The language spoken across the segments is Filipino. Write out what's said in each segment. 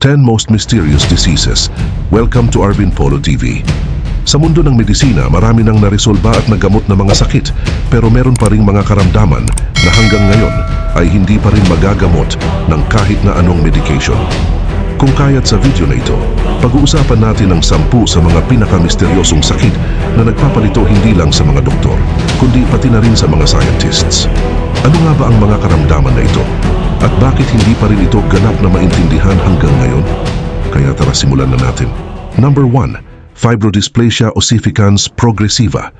10 Most Mysterious Diseases. Welcome to Arvin Polo TV. Sa mundo ng medisina, marami nang naresolba at nagamot na mga sakit, pero meron pa ring mga karamdaman na hanggang ngayon ay hindi pa rin magagamot ng kahit na anong medication. Kung kaya't sa video na ito, pag-uusapan natin ang 10 sa mga pinakamisteryosong sakit na nagpapalito hindi lang sa mga doktor, kundi pati na rin sa mga scientists. Ano nga ba ang mga karamdaman na ito? At bakit hindi pa rin ito ganap na maintindihan hanggang ngayon? Kaya tara simulan na natin. Number 1. Fibrodysplasia ossificans progressiva.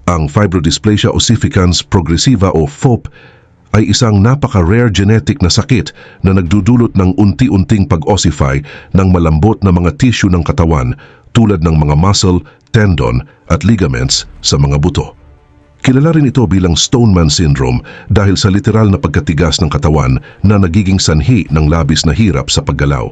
Ang Fibrodysplasia ossificans progressiva o FOP ay isang napaka-rare genetic na sakit na nagdudulot ng unti-unting pag-ossify ng malambot na mga tissue ng katawan tulad ng mga muscle, tendon at ligaments sa mga buto. Kilala rin ito bilang Stoneman Syndrome dahil sa literal na pagkatigas ng katawan na nagiging sanhi ng labis na hirap sa paggalaw.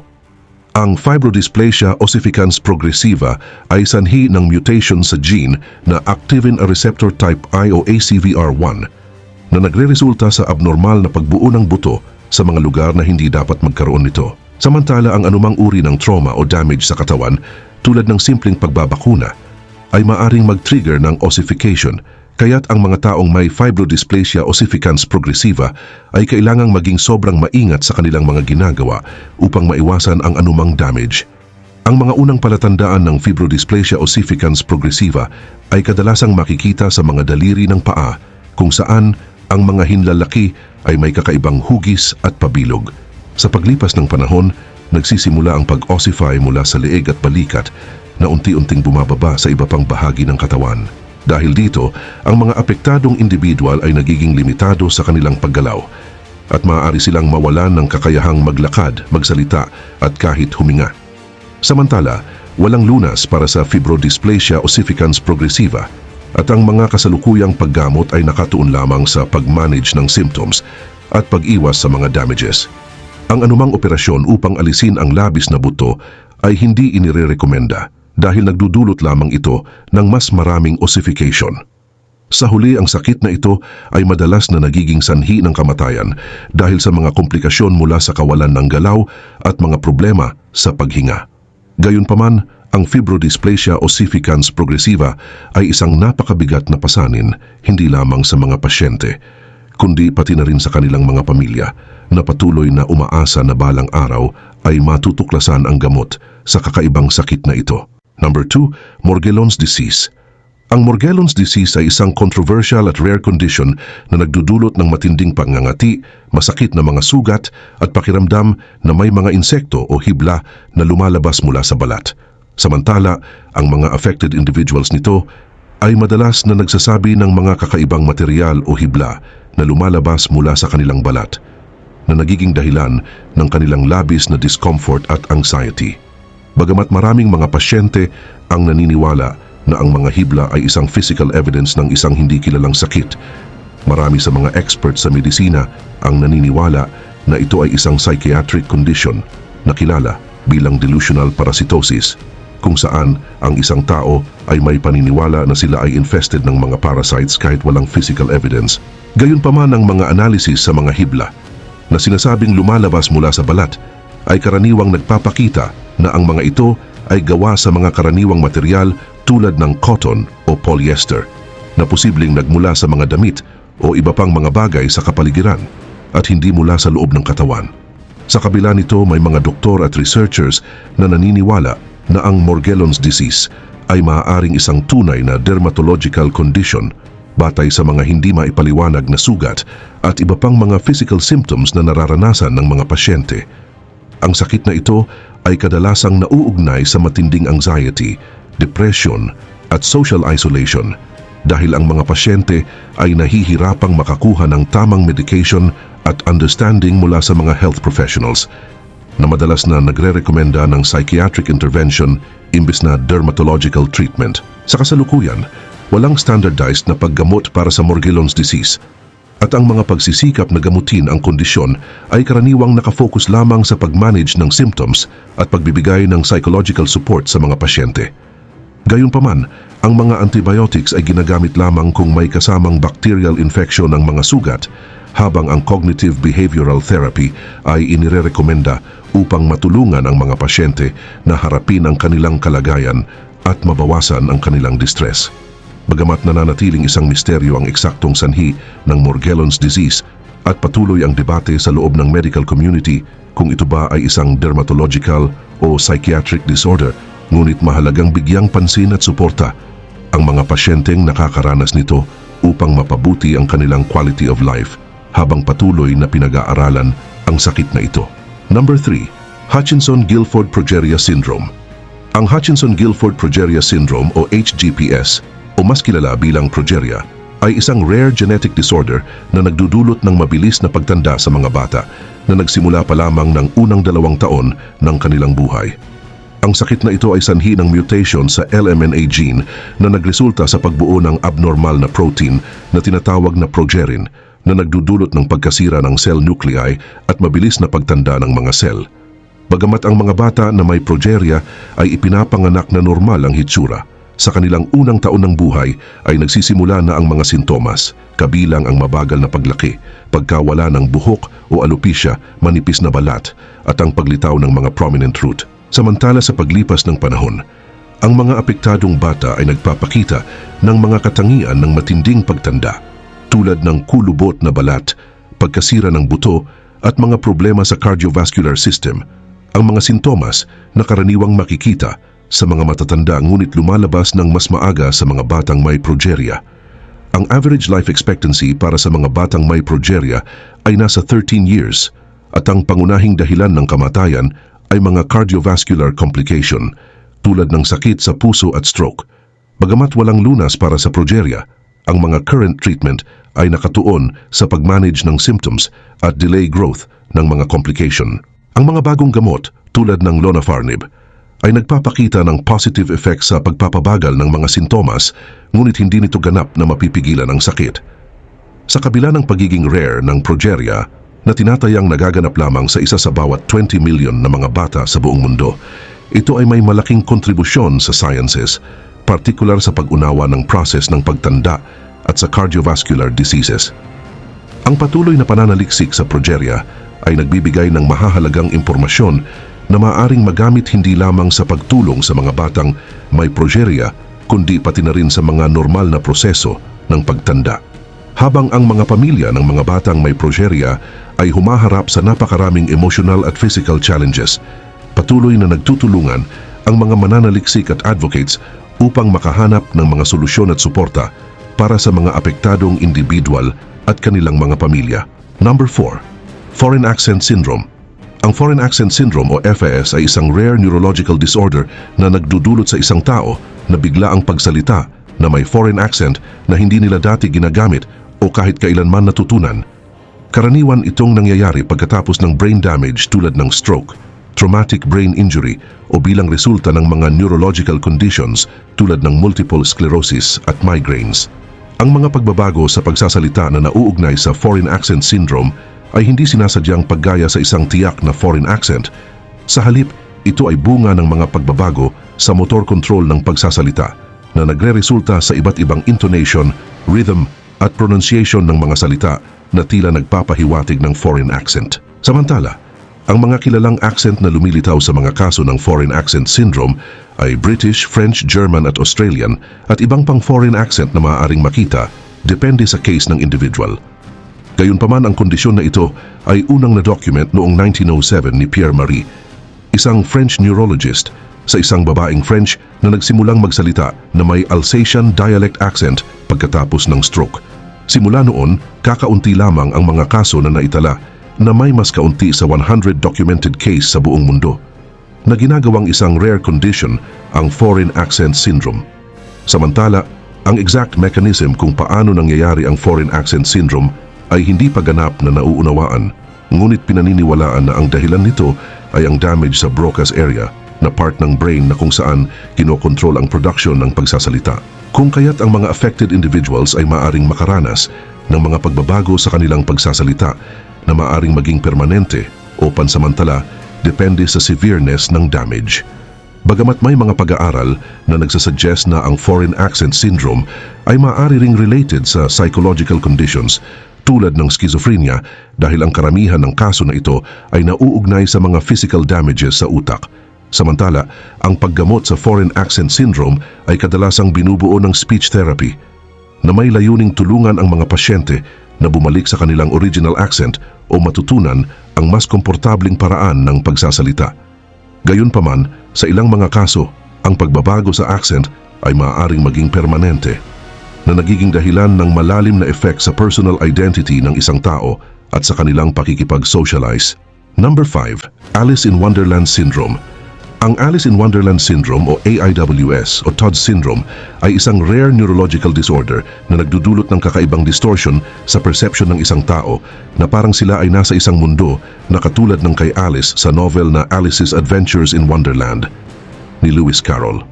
Ang Fibrodysplasia ossificans progressiva ay sanhi ng mutation sa gene na Activin A receptor type I o ACVR1 na nagreresulta sa abnormal na pagbuo ng buto sa mga lugar na hindi dapat magkaroon nito. Samantala, ang anumang uri ng trauma o damage sa katawan tulad ng simpleng pagbabakuna ay maaring mag-trigger ng ossification. Kaya't ang mga taong may Fibrodysplasia ossificans progressiva ay kailangang maging sobrang maingat sa kanilang mga ginagawa upang maiwasan ang anumang damage. Ang mga unang palatandaan ng Fibrodysplasia ossificans progressiva ay kadalasang makikita sa mga daliri ng paa kung saan ang mga hinlalaki ay may kakaibang hugis at pabilog. Sa paglipas ng panahon, nagsisimula ang pag-ossify mula sa leeg at balikat na unti-unting bumababa sa iba pang bahagi ng katawan. Dahil dito, ang mga apektadong individual ay nagiging limitado sa kanilang paggalaw at maaari silang mawalan ng kakayahang maglakad, magsalita at kahit huminga. Samantala, walang lunas para sa Fibrodysplasia ossificans progressiva at ang mga kasalukuyang paggamot ay nakatuon lamang sa pag-manage ng symptoms at pag-iwas sa mga damages. Ang anumang operasyon upang alisin ang labis na buto ay hindi inirerekomenda dahil nagdudulot lamang ito ng mas maraming ossification. Sa huli, ang sakit na ito ay madalas na nagiging sanhi ng kamatayan dahil sa mga komplikasyon mula sa kawalan ng galaw at mga problema sa paghinga. Gayunpaman, ang Fibrodysplasia ossificans progressiva ay isang napakabigat na pasanin hindi lamang sa mga pasyente, kundi pati na rin sa kanilang mga pamilya na patuloy na umaasa na balang araw ay matutuklasan ang gamot sa kakaibang sakit na ito. Number 2, Morgellons disease. Ang Morgellons disease ay isang controversial at rare condition na nagdudulot ng matinding pangangati, masakit na mga sugat at pakiramdam na may mga insekto o hibla na lumalabas mula sa balat. Samantala, ang mga affected individuals nito ay madalas na nagsasabi ng mga kakaibang material o hibla na lumalabas mula sa kanilang balat na nagiging dahilan ng kanilang labis na discomfort at anxiety. Bagamat maraming mga pasyente ang naniniwala na ang mga hibla ay isang physical evidence ng isang hindi kilalang sakit, marami sa mga experts sa medisina ang naniniwala na ito ay isang psychiatric condition na kilala bilang delusional parasitosis, kung saan ang isang tao ay may paniniwala na sila ay infested ng mga parasites kahit walang physical evidence. Gayunpaman, ang mga analysis sa mga hibla na sinasabing lumalabas mula sa balat ay karaniwang nagpapakita na ang mga ito ay gawa sa mga karaniwang material tulad ng cotton o polyester na posibleng nagmula sa mga damit o iba pang mga bagay sa kapaligiran at hindi mula sa loob ng katawan. Sa kabila nito, may mga doktor at researchers na naniniwala na ang Morgellons disease ay maaaring isang tunay na dermatological condition batay sa mga hindi maipaliwanag na sugat at iba pang mga physical symptoms na nararanasan ng mga pasyente. Ang sakit na ito ay kadalasang nauugnay sa matinding anxiety, depression at social isolation dahil ang mga pasyente ay nahihirapang makakuha ng tamang medication at understanding mula sa mga health professionals na madalas na nagre-rekomenda ng psychiatric intervention imbes na dermatological treatment. Sa kasalukuyan, walang standardized na paggamot para sa Morgellons disease at ang mga pagsisikap na gamutin ang kondisyon ay karaniwang nakafocus lamang sa pag-manage ng symptoms at pagbibigay ng psychological support sa mga pasyente. Gayunpaman, ang mga antibiotics ay ginagamit lamang kung may kasamang bacterial infection ng mga sugat habang ang cognitive behavioral therapy ay inirerekomenda upang matulungan ang mga pasyente na harapin ang kanilang kalagayan at mabawasan ang kanilang distress. Bagamat nananatiling isang misteryo ang eksaktong sanhi ng Morgellons disease at patuloy ang debate sa loob ng medical community kung ito ba ay isang dermatological o psychiatric disorder, ngunit mahalagang bigyang pansin at suporta ang mga pasyenteng nakakaranas nito upang mapabuti ang kanilang quality of life habang patuloy na pinag-aaralan ang sakit na ito. Number 3. Hutchinson-Gilford Progeria Syndrome. Ang Hutchinson-Gilford Progeria Syndrome o HGPS o mas kilala bilang progeria ay isang rare genetic disorder na nagdudulot ng mabilis na pagtanda sa mga bata na nagsimula pa lamang ng unang 2 taon ng kanilang buhay. Ang sakit na ito ay sanhi ng mutation sa LMNA gene na nagresulta sa pagbuo ng abnormal na protein na tinatawag na progerin na nagdudulot ng pagkasira ng cell nuclei at mabilis na pagtanda ng mga cell. Bagamat ang mga bata na may progeria ay ipinapanganak na normal ang hitsura, sa kanilang unang taon ng buhay ay nagsisimula na ang mga sintomas, kabilang ang mabagal na paglaki, pagkawala ng buhok o alopecia, manipis na balat, at ang paglitaw ng mga prominent root. Samantala sa paglipas ng panahon, ang mga apektadong bata ay nagpapakita ng mga katangian ng matinding pagtanda, tulad ng kulubot na balat, pagkasira ng buto, at mga problema sa cardiovascular system. Ang mga sintomas na karaniwang makikita sa mga matatanda ngunit lumalabas ng mas maaga sa mga batang may progeria. Ang average life expectancy para sa mga batang may progeria ay nasa 13 years at ang pangunahing dahilan ng kamatayan ay mga cardiovascular complication tulad ng sakit sa puso at stroke. Bagamat walang lunas para sa progeria, ang mga current treatment ay nakatuon sa pag-manage ng symptoms at delay growth ng mga complication. Ang mga bagong gamot tulad ng lonafarnib ay nagpapakita ng positive effects sa pagpapabagal ng mga sintomas, ngunit hindi nito ganap na mapipigilan ang sakit. Sa kabila ng pagiging rare ng progeria na tinatayang nagaganap lamang sa isa sa bawat 20 million na mga bata sa buong mundo, ito ay may malaking kontribusyon sa sciences, partikular sa pag-unawa ng process ng pagtanda at sa cardiovascular diseases. Ang patuloy na pananaliksik sa progeria ay nagbibigay ng mahahalagang impormasyon na maaaring magamit hindi lamang sa pagtulong sa mga batang may progeria, kundi pati na rin sa mga normal na proseso ng pagtanda. Habang ang mga pamilya ng mga batang may progeria ay humaharap sa napakaraming emotional at physical challenges, patuloy na nagtutulungan ang mga mananaliksik at advocates upang makahanap ng mga solusyon at suporta para sa mga apektadong individual at kanilang mga pamilya. Number 4. Foreign Accent Syndrome. Ang Foreign Accent Syndrome o FAS ay isang rare neurological disorder na nagdudulot sa isang tao na bigla ang pagsalita na may foreign accent na hindi nila dati ginagamit o kahit kailanman natutunan. Karaniwan itong nangyayari pagkatapos ng brain damage tulad ng stroke, traumatic brain injury o bilang resulta ng mga neurological conditions tulad ng multiple sclerosis at migraines. Ang mga pagbabago sa pagsasalita na nauugnay sa Foreign Accent Syndrome ay hindi sinasadyang paggaya sa isang tiyak na foreign accent. Sa halip, ito ay bunga ng mga pagbabago sa motor control ng pagsasalita na nagre-resulta sa iba't ibang intonation, rhythm at pronunciation ng mga salita na tila nagpapahiwatig ng foreign accent. Samantala, ang mga kilalang accent na lumilitaw sa mga kaso ng Foreign Accent Syndrome ay British, French, German at Australian at ibang pang foreign accent na maaaring makita depende sa case ng individual. Gayunpaman, ang kondisyon na ito ay unang na-document noong 1907 ni Pierre Marie, isang French neurologist, sa isang babaeng French na nagsimulang magsalita na may Alsatian dialect accent pagkatapos ng stroke. Simula noon, kakaunti lamang ang mga kaso na naitala na may mas kaunti sa 100 documented case sa buong mundo na ginagawang isang rare condition ang Foreign Accent Syndrome. Samantala, ang exact mechanism kung paano nangyayari ang Foreign Accent Syndrome ay hindi pa ganap na nauunawaan, ngunit pinaniniwalaan na ang dahilan nito ay ang damage sa Broca's area na part ng brain na kung saan kinokontrol ang production ng pagsasalita. Kung kaya't ang mga affected individuals ay maaring makaranas ng mga pagbabago sa kanilang pagsasalita na maaring maging permanente o pansamantala depende sa severeness ng damage. Bagamat may mga pag-aaral na nagsasuggest na ang Foreign Accent Syndrome ay maaari ring related sa psychological conditions tulad ng schizophrenia dahil ang karamihan ng kaso na ito ay nauugnay sa mga physical damages sa utak. Samantala, ang paggamot sa foreign accent syndrome ay kadalasang binubuo ng speech therapy na may layuning tulungan ang mga pasyente na bumalik sa kanilang original accent o matutunan ang mas komportabling paraan ng pagsasalita. Gayunpaman, sa ilang mga kaso, ang pagbabago sa accent ay maaaring maging permanente na nagiging dahilan ng malalim na effect sa personal identity ng isang tao at sa kanilang pakikipag-socialize. Number 5. Alice in Wonderland Syndrome. Ang Alice in Wonderland Syndrome o AIWS o TOD syndrome ay isang rare neurological disorder na nagdudulot ng kakaibang distortion sa perception ng isang tao na parang sila ay nasa isang mundo na katulad ng kay Alice sa novel na Alice's Adventures in Wonderland ni Lewis Carroll.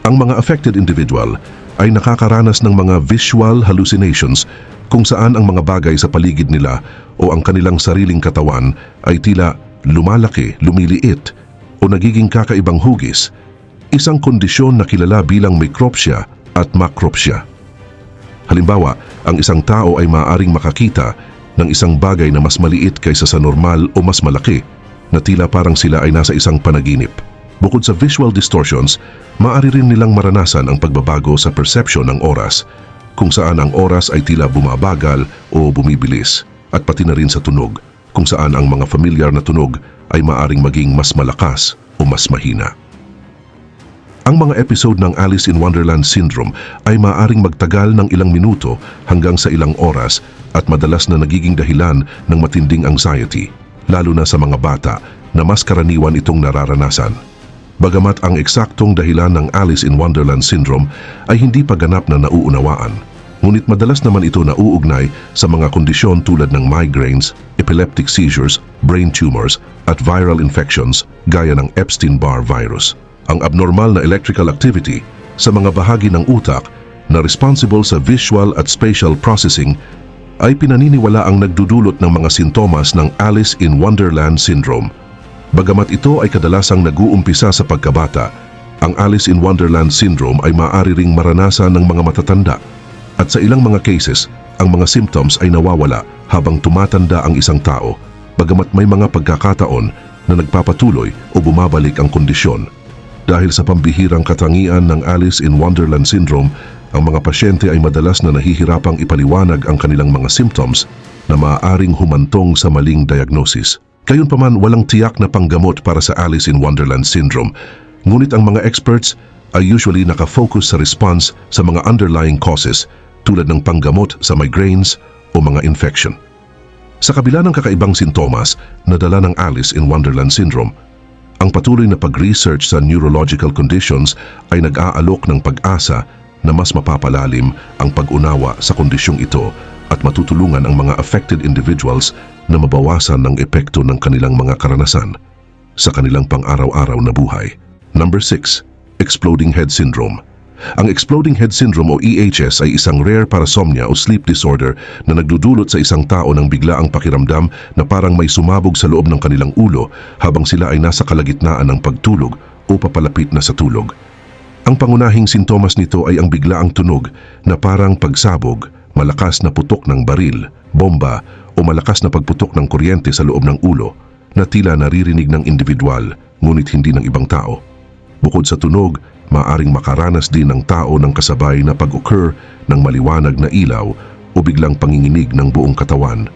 Ang mga affected individual ay nakakaranas ng mga visual hallucinations kung saan ang mga bagay sa paligid nila o ang kanilang sariling katawan ay tila lumalaki, lumiliit o nagiging kakaibang hugis, isang kondisyon na kilala bilang micropsia at macropsia. Halimbawa, ang isang tao ay maaaring makakita ng isang bagay na mas maliit kaysa sa normal o mas malaki, na tila parang sila ay nasa isang panaginip. Bukod sa visual distortions, maaari rin nilang maranasan ang pagbabago sa perception ng oras, kung saan ang oras ay tila bumabagal o bumibilis, at pati na rin sa tunog, kung saan ang mga familiar na tunog ay maaring maging mas malakas o mas mahina. Ang mga episode ng Alice in Wonderland Syndrome ay maaaring magtagal ng ilang minuto hanggang sa ilang oras at madalas na nagiging dahilan ng matinding anxiety, lalo na sa mga bata na mas karaniwan itong nararanasan. Bagamat ang eksaktong dahilan ng Alice in Wonderland Syndrome ay hindi pa ganap na nauunawaan, ngunit madalas naman ito nauugnay sa mga kondisyon tulad ng migraines, epileptic seizures, brain tumors at viral infections gaya ng Epstein-Barr virus. Ang abnormal na electrical activity sa mga bahagi ng utak na responsible sa visual at spatial processing ay pinaniniwala ang nagdudulot ng mga sintomas ng Alice in Wonderland Syndrome. Bagamat ito ay kadalasang nag-uumpisa sa pagkabata, ang Alice in Wonderland Syndrome ay maaari ring maranasan ng mga matatanda. At sa ilang mga cases, ang mga symptoms ay nawawala habang tumatanda ang isang tao, bagamat may mga pagkakataon na nagpapatuloy o bumabalik ang kondisyon. Dahil sa pambihirang katangian ng Alice in Wonderland Syndrome, ang mga pasyente ay madalas na nahihirapang ipaliwanag ang kanilang mga symptoms na maaaring humantong sa maling diagnosis. Gayunpaman, walang tiyak na panggamot para sa Alice in Wonderland Syndrome, ngunit ang mga experts ay usually nakafocus sa response sa mga underlying causes tulad ng panggamot sa migraines o mga infection. Sa kabila ng kakaibang sintomas na dala ng Alice in Wonderland Syndrome, ang patuloy na pag-research sa neurological conditions ay nag-aalok ng pag-asa na mas mapapalalim ang pag-unawa sa kondisyong ito at matutulungan ang mga affected individuals na mabawasan ng epekto ng kanilang mga karanasan sa kanilang pang-araw-araw na buhay. Number 6. Exploding Head Syndrome. Ang Exploding Head Syndrome o EHS ay isang rare parasomnia o sleep disorder na nagdudulot sa isang tao ng biglaang pakiramdam na parang may sumabog sa loob ng kanilang ulo habang sila ay nasa kalagitnaan ng pagtulog o papalapit na sa tulog. Ang pangunahing sintomas nito ay ang biglaang tunog na parang pagsabog, malakas na putok ng baril, bomba o malakas na pagputok ng kuryente sa loob ng ulo na tila naririnig ng individual ngunit hindi ng ibang tao. Bukod sa tunog, maaaring makaranas din ng tao ng kasabay na pag-occur ng maliwanag na ilaw o biglang panginginig ng buong katawan.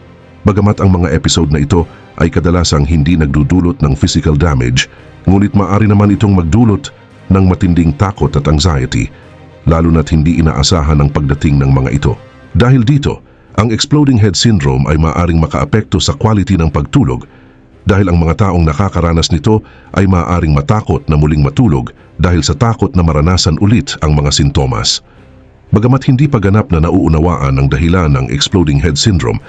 Bagamat ang mga episode na ito ay kadalasang hindi nagdudulot ng physical damage, ngunit maaari naman itong magdulot ng matinding takot at anxiety, lalo na't hindi inaasahan ang pagdating ng mga ito. Dahil dito, ang Exploding Head Syndrome ay maaaring makaapekto sa quality ng pagtulog dahil ang mga taong nakakaranas nito ay maaaring matakot na muling matulog dahil sa takot na maranasan ulit ang mga sintomas. Bagamat hindi pa ganap na nauunawaan ang dahilan ng Exploding Head Syndrome,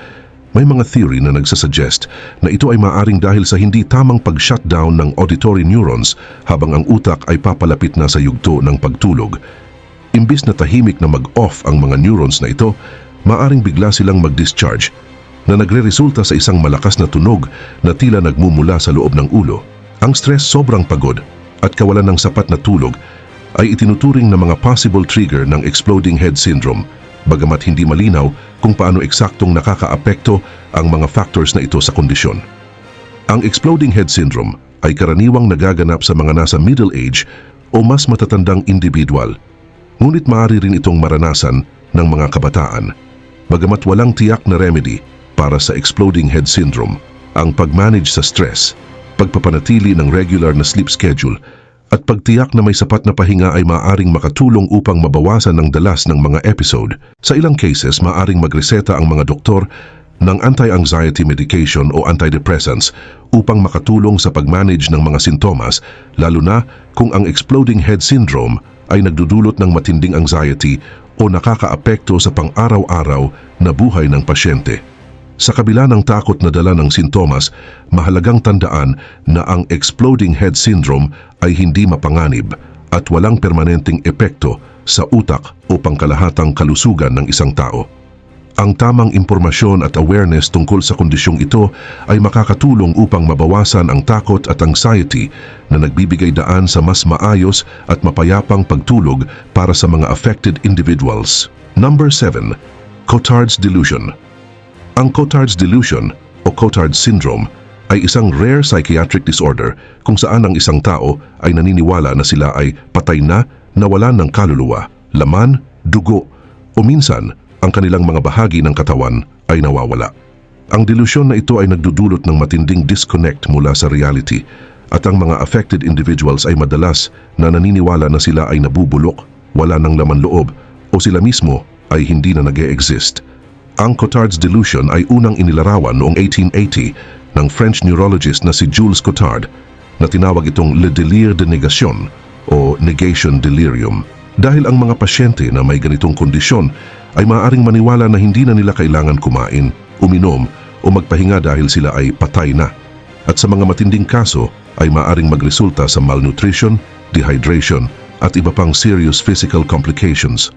may mga theory na nagsasuggest na ito ay maaaring dahil sa hindi tamang pag-shutdown ng auditory neurons habang ang utak ay papalapit na sa yugto ng pagtulog. Imbis na tahimik na mag-off ang mga neurons na ito, maaaring bigla silang mag-discharge na nagre-resulta sa isang malakas na tunog na tila nagmumula sa loob ng ulo. Ang stress, sobrang pagod at kawalan ng sapat na tulog ay itinuturing na mga possible trigger ng exploding head syndrome, bagamat hindi malinaw kung paano eksaktong nakakaapekto ang mga factors na ito sa kondisyon. Ang exploding head syndrome ay karaniwang nagaganap sa mga nasa middle age o mas matatandang individual, ngunit maaari rin itong maranasan ng mga kabataan. Bagamat walang tiyak na remedy para sa exploding head syndrome, ang pag-manage sa stress, pagpapanatili ng regular na sleep schedule, at pagtiyak na may sapat na pahinga ay maaaring makatulong upang mabawasan ang dalas ng mga episode. Sa ilang cases, maaaring magreseta ang mga doktor ng anti-anxiety medication o antidepressants upang makatulong sa pag-manage ng mga sintomas, lalo na kung ang exploding head syndrome ay nagdudulot ng matinding anxiety o nakakaapekto sa pang-araw-araw na buhay ng pasyente. Sa kabila ng takot na dala ng sintomas, mahalagang tandaan na ang exploding head syndrome ay hindi mapanganib at walang permanenteng epekto sa utak o pangkalahatang kalusugan ng isang tao. Ang tamang impormasyon at awareness tungkol sa kondisyong ito ay makakatulong upang mabawasan ang takot at anxiety na nagbibigay daan sa mas maayos at mapayapang pagtulog para sa mga affected individuals. Number 7. Cotard's delusion. Ang Cotard's delusion o Cotard syndrome ay isang rare psychiatric disorder kung saan ang isang tao ay naniniwala na sila ay patay na, nawalan ng kaluluwa, laman, dugo, o minsan ang kanilang mga bahagi ng katawan ay nawawala. Ang delusyon na ito ay nagdudulot ng matinding disconnect mula sa reality at ang mga affected individuals ay madalas na naniniwala na sila ay nabubulok, wala ng laman loob o sila mismo ay hindi na nag-e-exist. Ang Cotard's delusion ay unang inilarawan noong 1880 ng French neurologist na si Jules Cotard na tinawag itong le délire de négation o negation delirium. Dahil ang mga pasyente na may ganitong kondisyon ay maaaring maniwala na hindi na nila kailangan kumain, uminom o magpahinga dahil sila ay patay na. At sa mga matinding kaso ay maaaring magresulta sa malnutrition, dehydration at iba pang serious physical complications.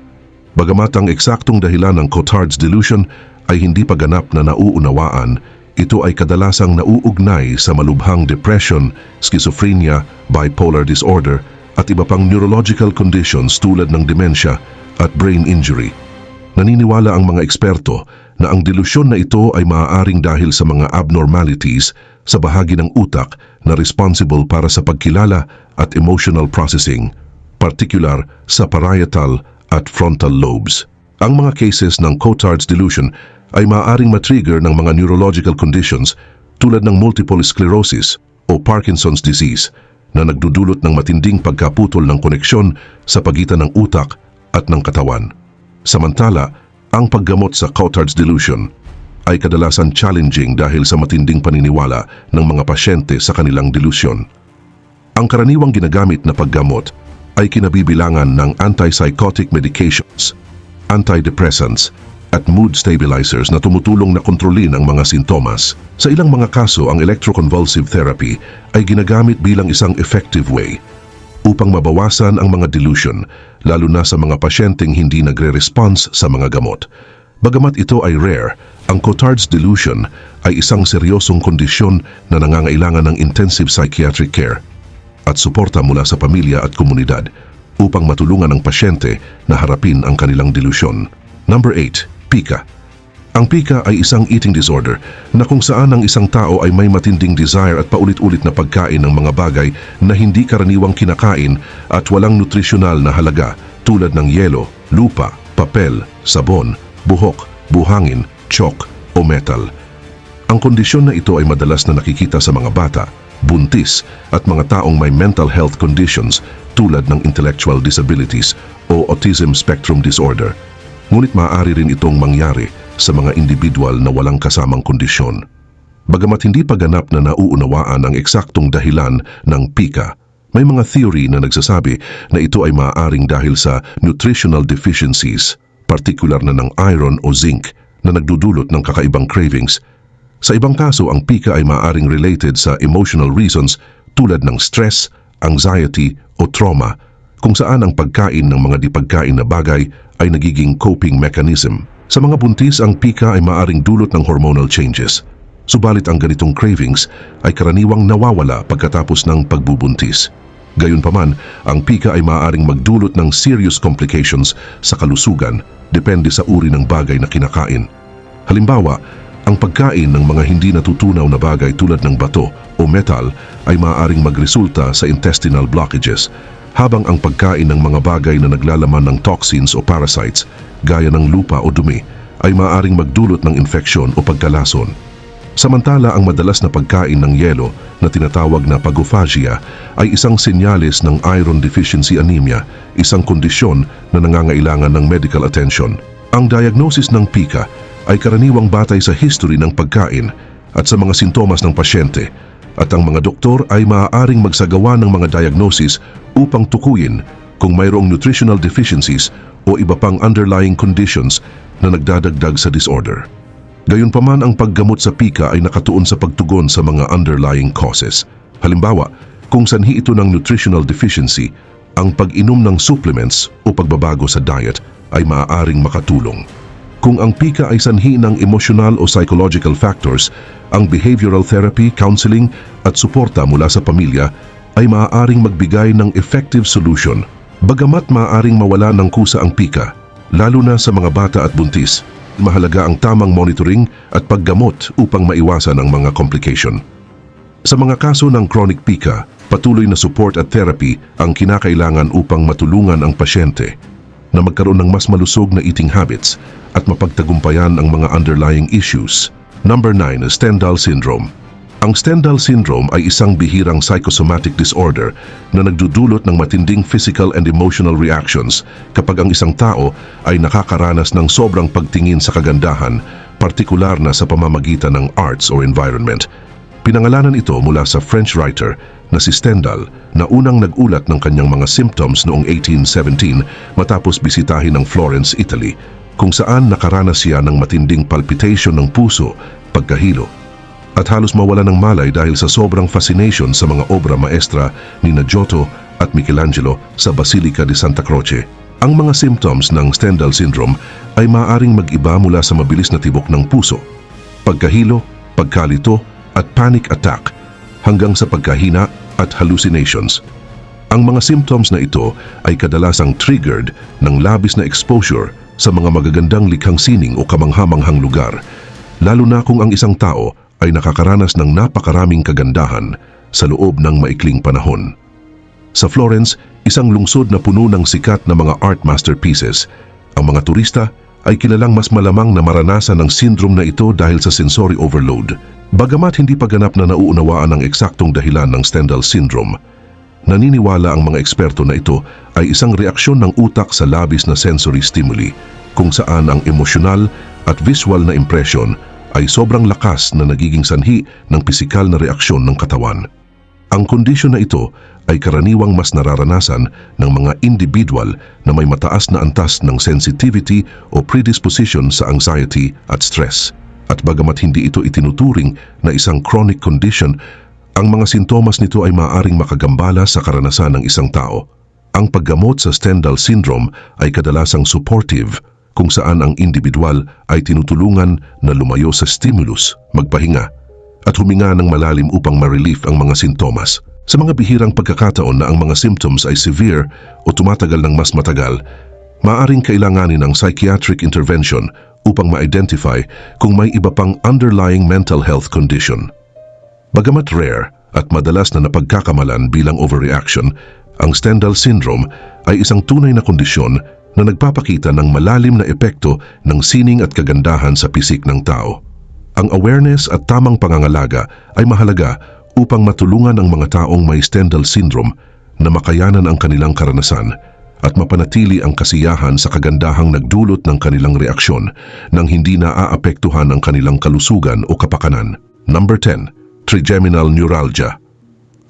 Bagamat ang eksaktong dahilan ng Cotard's delusion ay hindi pa ganap na nauunawaan, ito ay kadalasang nauugnay sa malubhang depression, schizophrenia, bipolar disorder at iba pang neurological conditions tulad ng dementia at brain injury. Naniniwala ang mga eksperto na ang delusyon na ito ay maaaring dahil sa mga abnormalities sa bahagi ng utak na responsible para sa pagkilala at emotional processing, partikular sa parietal at frontal lobes. Ang mga cases ng Cotard's delusion ay maaaring matrigger ng mga neurological conditions tulad ng multiple sclerosis o Parkinson's disease na nagdudulot ng matinding pagkaputol ng koneksyon sa pagitan ng utak at ng katawan. Samantala, ang paggamot sa Cotard's delusion ay kadalasan challenging dahil sa matinding paniniwala ng mga pasyente sa kanilang delusyon. Ang karaniwang ginagamit na paggamot ay kinabibilangan ng antipsychotic medications, antidepressants, at mood stabilizers na tumutulong na kontrolin ang mga sintomas. Sa ilang mga kaso, ang electroconvulsive therapy ay ginagamit bilang isang effective way upang mabawasan ang mga delusion, lalo na sa mga pasyenteng hindi nagre-response sa mga gamot. Bagamat ito ay rare, ang Cotard's delusion ay isang seryosong kondisyon na nangangailangan ng intensive psychiatric care at suporta mula sa pamilya at komunidad upang matulungan ang pasyente na harapin ang kanilang delusyon. Number 8. Pica. Ang pica ay isang eating disorder na kung saan ang isang tao ay may matinding desire at paulit-ulit na pagkain ng mga bagay na hindi karaniwang kinakain at walang nutrisyonal na halaga tulad ng yelo, lupa, papel, sabon, buhok, buhangin, chalk o metal. Ang kondisyon na ito ay madalas na nakikita sa mga bata, buntis at mga taong may mental health conditions tulad ng intellectual disabilities o autism spectrum disorder. Ngunit maaari rin itong mangyari sa mga individual na walang kasamang kondisyon. Bagamat hindi pa ganap na nauunawaan ang eksaktong dahilan ng pica, may mga theory na nagsasabi na ito ay maaaring dahil sa nutritional deficiencies, partikular na ng iron o zinc na nagdudulot ng kakaibang cravings. Sa ibang kaso, ang pica ay maaaring related sa emotional reasons tulad ng stress, anxiety o trauma, kung saan ang pagkain ng mga di-pagkain na bagay ay nagiging coping mechanism. Sa mga buntis, ang pica ay maaaring dulot ng hormonal changes. Subalit ang ganitong cravings ay karaniwang nawawala pagkatapos ng pagbubuntis. Gayunpaman, ang pika ay maaaring magdulot ng serious complications sa kalusugan depende sa uri ng bagay na kinakain. Halimbawa, ang pagkain ng mga hindi natutunaw na bagay tulad ng bato o metal ay maaaring magresulta sa intestinal blockages, habang ang pagkain ng mga bagay na naglalaman ng toxins o parasites gaya ng lupa o dumi ay maaaring magdulot ng infeksyon o pagkalason. Samantala, ang madalas na pagkain ng yelo na tinatawag na pagophagia ay isang senyales ng iron deficiency anemia, isang kondisyon na nangangailangan ng medical attention. Ang diagnosis ng pika ay karaniwang batay sa history ng pagkain at sa mga sintomas ng pasyente, at ang mga doktor ay maaaring magsagawa ng mga diagnosis upang tukuyin kung mayroong nutritional deficiencies o iba pang underlying conditions na nagdadagdag sa disorder. Gayunpaman, ang paggamot sa pika ay nakatuon sa pagtugon sa mga underlying causes. Halimbawa, kung sanhi ito ng nutritional deficiency, ang pag-inom ng supplements o pagbabago sa diet ay maaaring makatulong. Kung ang pika ay sanhi ng emotional o psychological factors, ang behavioral therapy, counseling at suporta mula sa pamilya ay maaaring magbigay ng effective solution. Bagamat maaaring mawala ng kusa ang pika, lalo na sa mga bata at buntis, mahalaga ang tamang monitoring at paggamot upang maiwasan ang mga complication. Sa mga kaso ng chronic pika, patuloy na support at therapy ang kinakailangan upang matulungan ang pasyente na magkaroon ng mas malusog na eating habits at mapagtagumpayan ang mga underlying issues. Number 9. Stendhal Syndrome. Ang Stendhal Syndrome ay isang bihirang psychosomatic disorder na nagdudulot ng matinding physical and emotional reactions kapag ang isang tao ay nakakaranas ng sobrang pagtingin sa kagandahan, partikular na sa pamamagitan ng arts or environment. Pinangalanan ito mula sa French writer na si Stendhal na unang nag-ulat ng kanyang mga symptoms noong 1817 matapos bisitahin ng Florence, Italy, kung saan nakaranas siya ng matinding palpitation ng puso, pagkahilo, at halos mawala ng malay dahil sa sobrang fascination sa mga obra maestra ni Giotto at Michelangelo sa Basilica di Santa Croce. Ang mga symptoms ng Stendhal Syndrome ay maaaring mag-iba mula sa mabilis na tibok ng puso, pagkahilo, pagkalito at panic attack hanggang sa pagkahina at hallucinations. Ang mga symptoms na ito ay kadalasang triggered ng labis na exposure sa mga magagandang likhang sining o kamanghamanghang lugar, lalo na kung ang isang tao ay nakakaranas ng napakaraming kagandahan sa loob ng maikling panahon. Sa Florence, isang lungsod na puno ng sikat na mga art masterpieces, ang mga turista ay kilalang mas malamang na maranasan ng syndrome na ito dahil sa sensory overload. Bagamat hindi pa ganap na nauunawaan ang eksaktong dahilan ng Stendhal Syndrome, naniniwala ang mga eksperto na ito ay isang reaksyon ng utak sa labis na sensory stimuli, kung saan ang emosyonal at visual na impression ay sobrang lakas na nagiging sanhi ng pisikal na reaksyon ng katawan. Ang kondisyon na ito ay karaniwang mas nararanasan ng mga individual na may mataas na antas ng sensitivity o predisposition sa anxiety at stress. At bagamat hindi ito itinuturing na isang chronic condition, ang mga sintomas nito ay maaaring makagambala sa karanasan ng isang tao. Ang paggamot sa Stendhal Syndrome ay kadalasang supportive, kung saan ang individual ay tinutulungan na lumayo sa stimulus, magpahinga, at huminga ng malalim upang ma-relief ang mga sintomas. Sa mga bihirang pagkakataon na ang mga symptoms ay severe o tumatagal ng mas matagal, maaaring kailanganin ng psychiatric intervention upang ma-identify kung may iba pang underlying mental health condition. Bagamat rare at madalas na napagkakamalan bilang overreaction, ang Stendhal Syndrome ay isang tunay na kondisyon na nagpapakita ng malalim na epekto ng sining at kagandahan sa pisik ng tao. Ang awareness at tamang pangangalaga ay mahalaga upang matulungan ang mga taong may Stendhal Syndrome na makayanan ang kanilang karanasan at mapanatili ang kasiyahan sa kagandahang nagdulot ng kanilang reaksyon nang hindi naaapektuhan ang kanilang kalusugan o kapakanan. Number 10. Trigeminal neuralgia.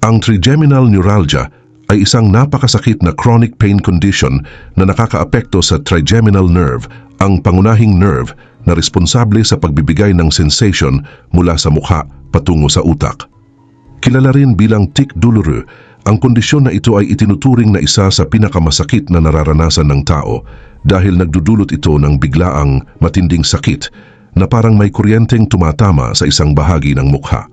Ang trigeminal neuralgia ay isang napakasakit na chronic pain condition na nakakaapekto sa trigeminal nerve, ang pangunahing nerve na responsable sa pagbibigay ng sensation mula sa mukha patungo sa utak. Kilala rin bilang tic douloureux, ang kondisyon na ito ay itinuturing na isa sa pinakamasakit na nararanasan ng tao dahil nagdudulot ito ng biglaang matinding sakit na parang may kuryenteng tumatama sa isang bahagi ng mukha.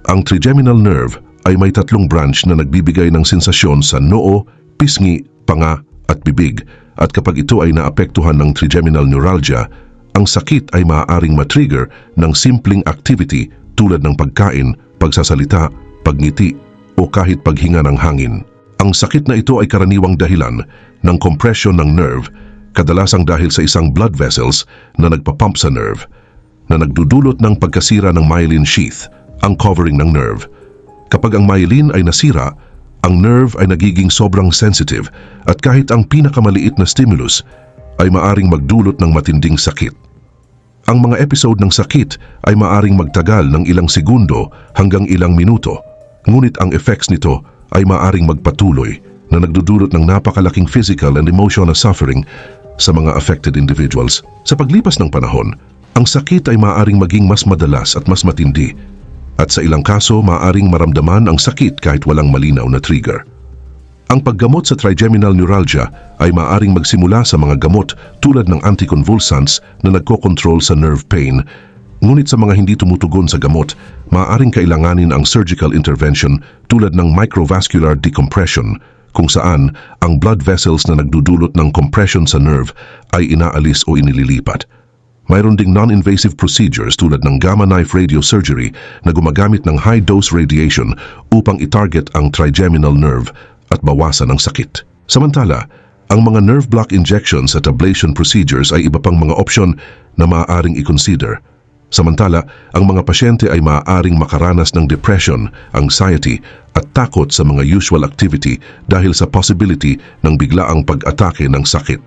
Ang trigeminal nerve ay may 3 branch na nagbibigay ng sensasyon sa noo, pisngi, panga at bibig, at kapag ito ay naapektuhan ng trigeminal neuralgia, ang sakit ay maaaring matrigger ng simpleng activity tulad ng pagkain, pagsasalita, pagngiti o kahit paghinga ng hangin. Ang sakit na ito ay karaniwang dahilan ng compression ng nerve, kadalasang dahil sa isang blood vessels na nagpapump sa nerve, na nagdudulot ng pagkasira ng myelin sheath, ang covering ng nerve. Kapag ang myelin ay nasira, ang nerve ay nagiging sobrang sensitive at kahit ang pinakamaliit na stimulus ay maaring magdulot ng matinding sakit. Ang mga episode ng sakit ay maaring magtagal ng ilang segundo hanggang ilang minuto, ngunit ang effects nito ay maaring magpatuloy na nagdudulot ng napakalaking physical and emotional suffering sa mga affected individuals. Sa paglipas ng panahon, ang sakit ay maaring maging mas madalas at mas matindi, at sa ilang kaso maaring maramdaman ang sakit kahit walang malinaw na trigger. Ang paggamot sa trigeminal neuralgia ay maaring magsimula sa mga gamot tulad ng anticonvulsants na nagkokontrol sa nerve pain, ngunit sa mga hindi tumutugon sa gamot, maaring kailanganin ang surgical intervention tulad ng microvascular decompression, kung saan ang blood vessels na nagdudulot ng compression sa nerve ay inaalis o inililipat. Mayroon ding non-invasive procedures tulad ng gamma knife radiosurgery na gumagamit ng high-dose radiation upang itarget ang trigeminal nerve at bawasan ang sakit. Samantala, ang mga nerve block injections at ablation procedures ay iba pang mga opsyon na maaaring i-consider. Samantala, ang mga pasyente ay maaaring makaranas ng depression, anxiety at takot sa mga usual activity dahil sa possibility ng biglaang pag-atake ng sakit.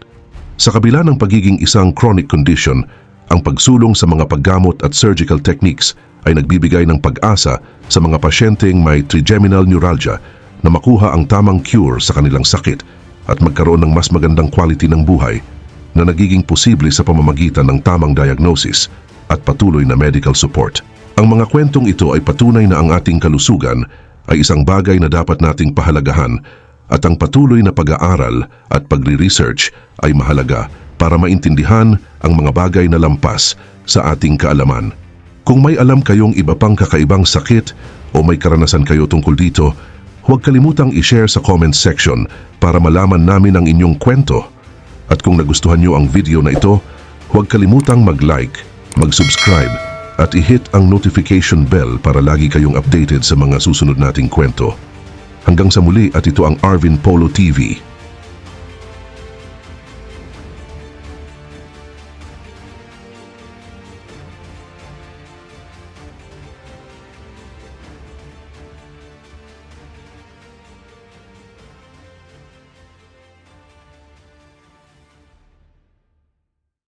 Sa kabila ng pagiging isang chronic condition, ang pagsulong sa mga paggamot at surgical techniques ay nagbibigay ng pag-asa sa mga pasyenteng may trigeminal neuralgia na makuha ang tamang cure sa kanilang sakit at magkaroon ng mas magandang quality ng buhay na nagiging posible sa pamamagitan ng tamang diagnosis at patuloy na medical support. Ang mga kwentong ito ay patunay na ang ating kalusugan ay isang bagay na dapat nating pahalagahan at ang patuloy na pag-aaral at pagre-research ay mahalaga para maintindihan ang mga bagay na lampas sa ating kaalaman. Kung may alam kayong iba pang kakaibang sakit o may karanasan kayo tungkol dito, huwag kalimutang i-share sa comment section para malaman namin ang inyong kwento. At kung nagustuhan nyo ang video na ito, huwag kalimutang mag-like, mag-subscribe at i-hit ang notification bell para lagi kayong updated sa mga susunod nating kwento. Hanggang sa muli, at ito ang Arvin Polo TV.